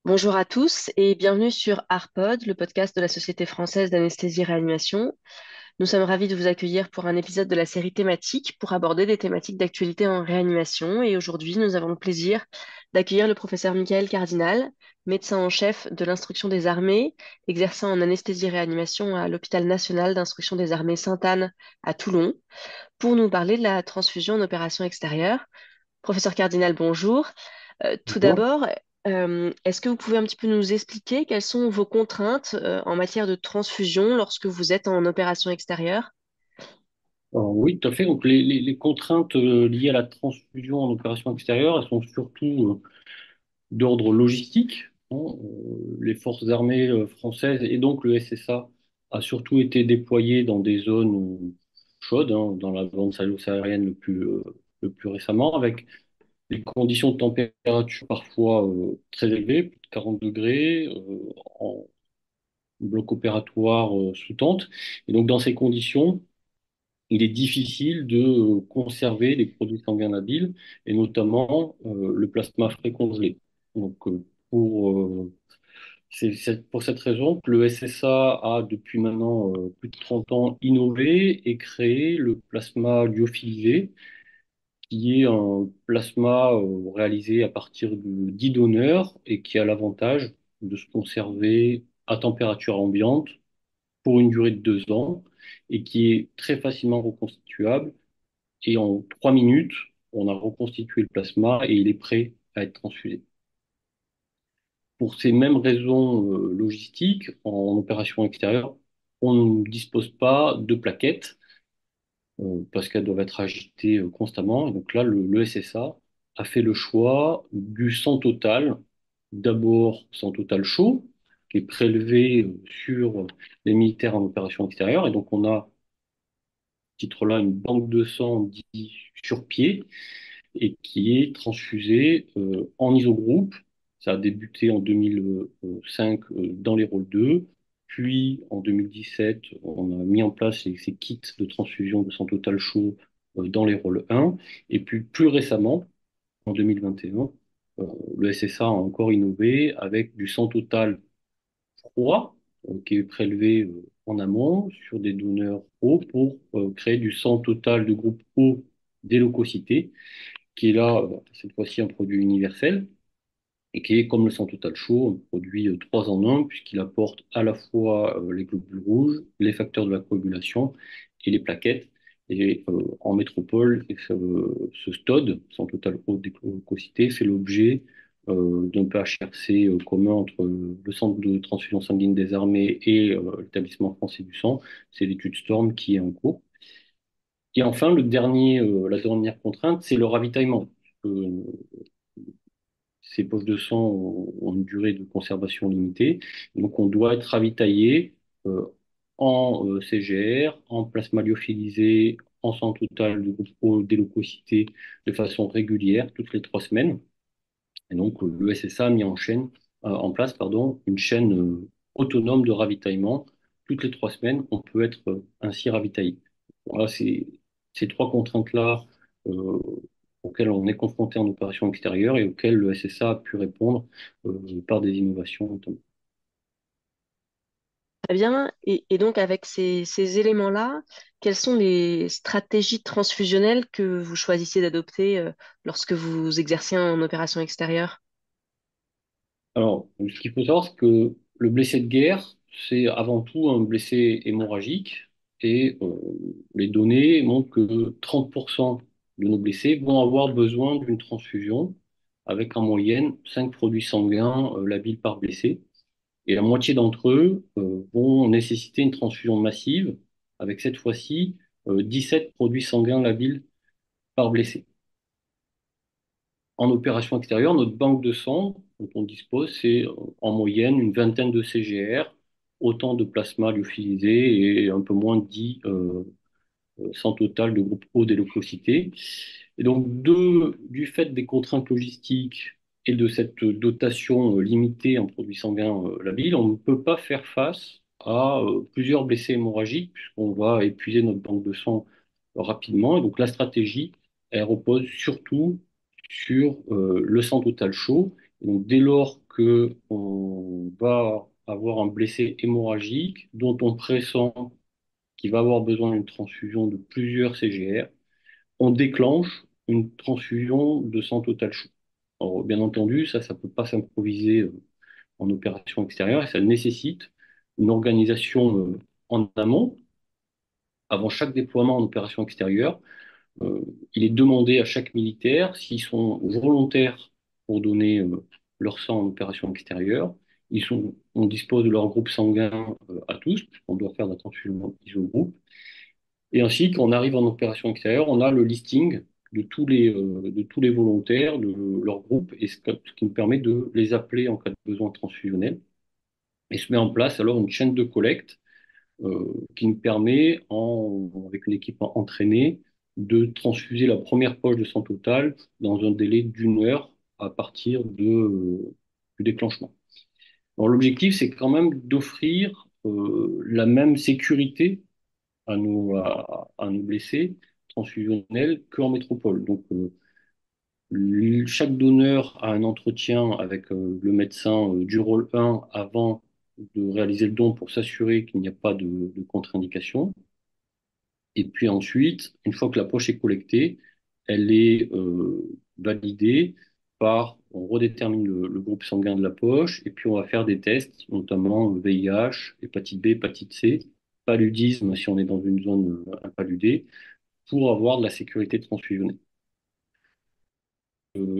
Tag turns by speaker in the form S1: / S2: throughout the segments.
S1: Bonjour à tous et bienvenue sur ARPOD, le podcast de la Société française d'anesthésie-réanimation. Nous sommes ravis de vous accueillir pour un épisode de la série thématique pour aborder des thématiques d'actualité en réanimation. Et aujourd'hui, nous avons le plaisir d'accueillir le professeur Michael Cardinal, médecin en chef de l'instruction des armées, exerçant en anesthésie-réanimation à l'hôpital national d'instruction des armées Sainte-Anne à Toulon, pour nous parler de la transfusion en opération extérieure. Professeur Cardinal, bonjour. Tout
S2: Bonjour.
S1: d'abord, est-ce que vous pouvez un petit peu nous expliquer quelles sont vos contraintes en matière de transfusion lorsque vous êtes en opération extérieure?
S2: Alors, oui, tout à fait. Donc, les contraintes liées à la transfusion en opération extérieure, elles sont surtout d'ordre logistique, hein. Les forces armées françaises et donc le SSA a surtout été déployé dans des zones chaudes, hein, dans la bande sahélo-saharienne le plus récemment, avec des conditions de température parfois très élevées, plus de 40 degrés, en bloc opératoire sous tente. Et donc, dans ces conditions, il est difficile de conserver des produits sanguins labiles et notamment le plasma frais congelé. Donc, c'est pour cette raison que le SSA a, depuis maintenant plus de 30 ans, innové et créé le plasma lyophilisé, qui est un plasma réalisé à partir de 10 donneurs et qui a l'avantage de se conserver à température ambiante pour une durée de 2 ans et qui est très facilement reconstituable et en 3 minutes, on a reconstitué le plasma et il est prêt à être transfusé. Pour ces mêmes raisons logistiques, en opération extérieure, on ne dispose pas de plaquettes parce qu'elles doivent être agitées constamment. Et donc là, le SSA a fait le choix du sang total, d'abord sang total chaud, qui est prélevé sur les militaires en opération extérieure. Et donc on a, à ce titre-là, une banque de sang dit sur pied et qui est transfusé en isogroupe. Ça a débuté en 2005 dans les rôles 2, puis en 2017, on a mis en place ces kits de transfusion de sang total chaud dans les rôles 1, et puis plus récemment, en 2021, le SSA a encore innové avec du sang total froid qui est prélevé en amont sur des donneurs O pour créer du sang total de groupe O déleucocyté qui est là, cette fois-ci, un produit universel et qui est, comme le sang total chaud, un produit 3 en un, puisqu'il apporte à la fois les globules rouges, les facteurs de la coagulation et les plaquettes. Et en métropole, ce STOD, sang total haute leucocyté, fait l'objet d'un PHRC commun entre le centre de transfusion sanguine des armées et l'établissement français du sang. C'est l'étude STORM qui est en cours. Et enfin, la dernière contrainte, c'est le ravitaillement. Euh, Ces poches de sang ont une durée de conservation limitée. Donc, on doit être ravitaillé euh, en CGR, en plasma lyophilisé, en sang total de groupe O déleucocyté de façon régulière, toutes les 3 semaines. Et donc, le SSA a mis en place une chaîne autonome de ravitaillement. Toutes les 3 semaines, on peut être ainsi ravitaillé. Voilà, ces trois contraintes-là euh, auxquelles on est confronté en opération extérieure et auxquelles le SSA a pu répondre par des innovations notamment.
S1: Très bien. Et donc, avec ces éléments-là, quelles sont les stratégies transfusionnelles que vous choisissez d'adopter lorsque vous exercez en opération extérieure?
S2: Alors, ce qu'il faut savoir, c'est que le blessé de guerre, c'est avant tout un blessé hémorragique et les données montrent que 30% de nos blessés vont avoir besoin d'une transfusion avec en moyenne 5 produits sanguins labiles par blessé. Et la moitié d'entre eux vont nécessiter une transfusion massive avec cette fois-ci 17 produits sanguins labiles par blessé. En opération extérieure, notre banque de sang dont on dispose, c'est en moyenne une vingtaine de CGR, autant de plasma lyophilisé et un peu moins de 10 sang total de groupe O des leucocytés. Et donc, du fait des contraintes logistiques et de cette dotation limitée en produits sanguins labiles, on ne peut pas faire face à plusieurs blessés hémorragiques puisqu'on va épuiser notre banque de sang rapidement. Et donc, la stratégie, elle repose surtout sur le sang total chaud Et donc, dès lors que on va avoir un blessé hémorragique dont on pressent qu'il va avoir besoin d'une transfusion de plusieurs CGR, on déclenche une transfusion de sang total chaud. Alors, bien entendu, ça peut pas s'improviser en opération extérieure et ça nécessite une organisation en amont, avant chaque déploiement en opération extérieure. Euh, il est demandé à chaque militaire s'ils sont volontaires pour donner leur sang en opération extérieure. On dispose de leur groupe sanguin à tous, puisqu'on doit faire de la transfusion isogroupe. Et ainsi, quand on arrive en opération extérieure, on a le listing de tous les volontaires, de leur groupe, et ce qui nous permet de les appeler en cas de besoin transfusionnel. Et se met en place alors une chaîne de collecte qui nous permet, avec une équipe entraînée, de transfuser la première poche de sang total dans un délai d'1 heure à partir du déclenchement. Alors, l'objectif, c'est quand même d'offrir la même sécurité à nos blessés transfusionnels qu'en métropole. Donc, chaque donneur a un entretien avec le médecin du rôle 1 avant de réaliser le don pour s'assurer qu'il n'y a pas de contre-indication. Et puis ensuite, une fois que la poche est collectée, elle est validée on redétermine le groupe sanguin de la poche, et puis on va faire des tests, notamment VIH, hépatite B, hépatite C, paludisme si on est dans une zone impaludée, pour avoir de la sécurité transfusionnelle.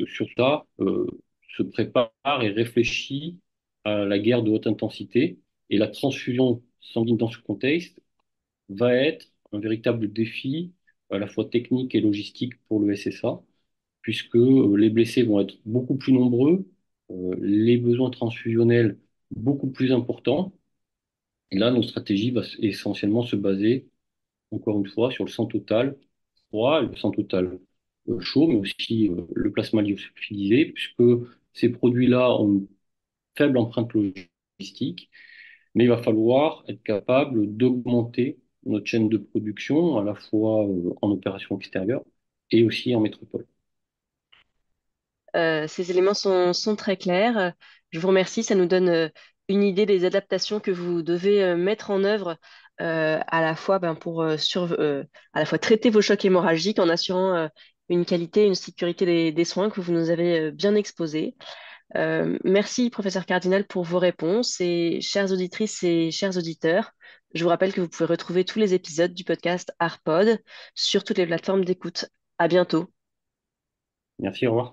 S2: Sur ça, se prépare et réfléchit à la guerre de haute intensité, et la transfusion sanguine dans ce contexte va être un véritable défi à la fois technique et logistique pour le SSA, puisque les blessés vont être beaucoup plus nombreux, les besoins transfusionnels beaucoup plus importants. Et là, nos stratégies vont essentiellement se baser, encore une fois, sur le sang total froid et le sang total chaud, mais aussi le plasma lyophilisé, puisque ces produits-là ont une faible empreinte logistique, mais il va falloir être capable d'augmenter notre chaîne de production, à la fois en opération extérieure et aussi en métropole.
S1: Ces éléments sont très clairs. Je vous remercie. Ça nous donne une idée des adaptations que vous devez mettre en œuvre à la fois pour à la fois traiter vos chocs hémorragiques en assurant une qualité, une sécurité des soins que vous nous avez bien exposés. Merci, professeur Cardinal, pour vos réponses et chères auditrices et chers auditeurs. Je vous rappelle que vous pouvez retrouver tous les épisodes du podcast ARPOD sur toutes les plateformes d'écoute. À bientôt.
S2: Merci, au revoir.